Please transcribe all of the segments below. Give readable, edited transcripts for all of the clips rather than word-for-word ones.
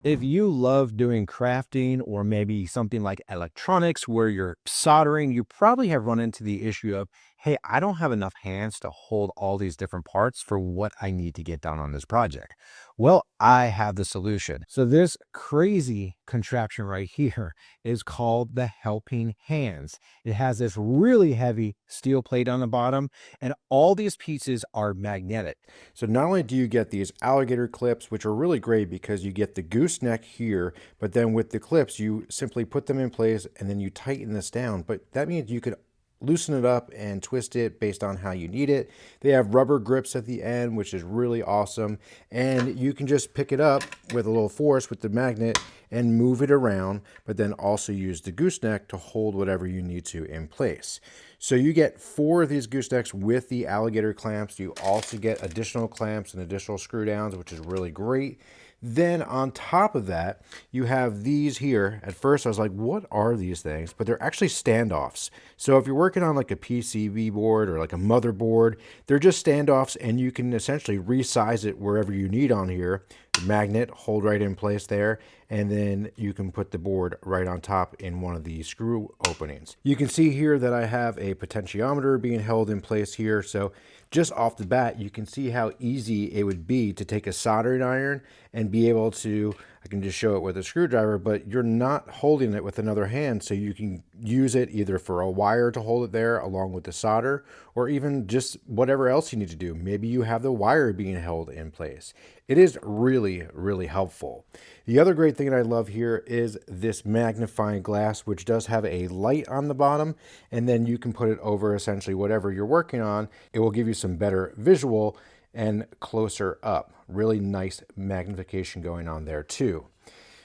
If you love doing crafting or maybe something like electronics where you're soldering, you probably have run into the issue of, hey, I don't have enough hands to hold all these different parts for what I need to get done on this project. Well, I have the solution. So, this crazy contraption right here is called the helping hands. It has this really heavy steel plate on the bottom, and all these pieces are magnetic. So not only do you get these alligator clips, which are really great because you get the gooseneck here, but then with the clips, you simply put them in place and then you tighten this down. But that means you could loosen it up and twist it based on how you need it. They have rubber grips at the end, which is really awesome. And you can just pick it up with a little force with the magnet and move it around, but then also use the gooseneck to hold whatever you need to in place. So you get 4 of these goosenecks with the alligator clamps. You also get additional clamps and additional screw downs, which is really great. Then on top of that, you have these here. At first I was like, what are these things? But they're actually standoffs. So if you're working on like a PCB board or like a motherboard, they're just standoffs and you can essentially resize it wherever you need on here. The magnet hold right in place there, and then you can put the board right on top in one of the screw openings. You can see here that I have a potentiometer being held in place here. So just off the bat, you can see how easy it would be to take a soldering iron and be able to, I can just show it with a screwdriver, but you're not holding it with another hand. So you can use it either for a wire to hold it there along with the solder, or even just whatever else you need to do. Maybe you have the wire being held in place. It is really, really helpful. The other great thing that I love here is this magnifying glass, which does have a light on the bottom, and then you can put it over essentially whatever you're working on. It will give you some better visual and closer up. Really nice magnification going on there too.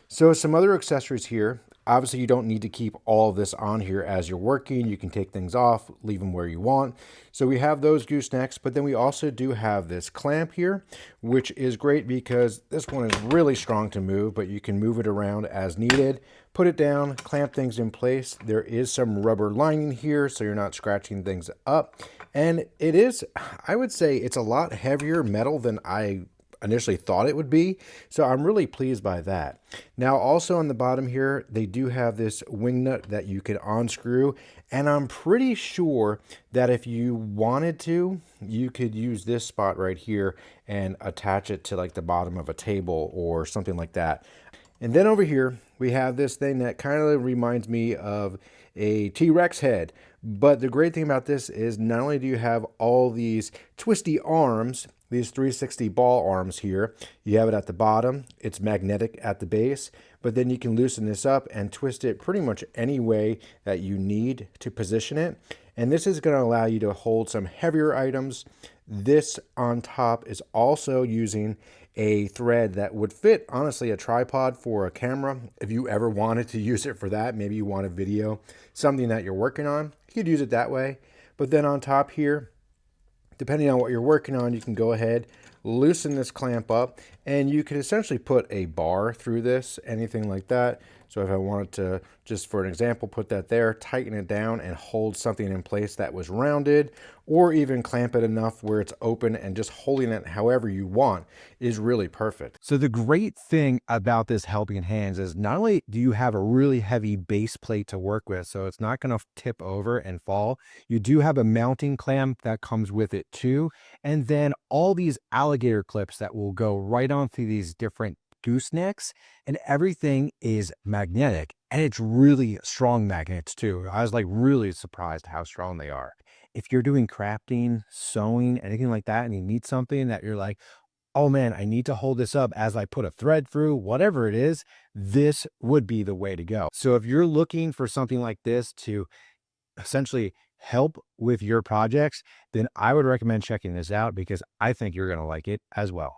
So some other accessories here. Obviously, you don't need to keep all of this on here as you're working. You can take things off, leave them where you want. So we have those goosenecks, but then we also do have this clamp here, which is great because this one is really strong to move, but you can move it around as needed. Put it down, clamp things in place. There is some rubber lining here, so you're not scratching things up. And it is, I would say it's a lot heavier metal than I initially thought it would be. So I'm really pleased by that. Now also on the bottom here, they do have this wing nut that you can unscrew. And I'm pretty sure that if you wanted to, you could use this spot right here and attach it to like the bottom of a table or something like that. And then over here, we have this thing that kind of reminds me of a T-Rex head. But the great thing about this is not only do you have all these twisty arms, these 360 ball arms here, you have it at the bottom, it's magnetic at the base, but then you can loosen this up and twist it pretty much any way that you need to position it. And this is going to allow you to hold some heavier items. This on top is also using a thread that would fit, honestly, a tripod for a camera. If you ever wanted to use it for that, maybe you want a video, something that you're working on, you could use it that way. But then on top here, depending on what you're working on, you can go ahead, loosen this clamp up, and you can essentially put a bar through this, anything like that. So if I wanted to, just for an example, put that there, tighten it down and hold something in place that was rounded, or even clamp it enough where it's open and just holding it however you want is really perfect. So the great thing about this helping hands is not only do you have a really heavy base plate to work with, so it's not going to tip over and fall, you do have a mounting clamp that comes with it too. And then all these alligator clips that will go right onto these different goosenecks, and everything is magnetic, and it's really strong magnets too. I was like really surprised how strong they are. If you're doing crafting, sewing, anything like that, and you need something that you're like, oh man, I need to hold this up as I put a thread through, whatever it is, this would be the way to go. So if you're looking for something like this to essentially help with your projects, then I would recommend checking this out because I think you're going to like it as well.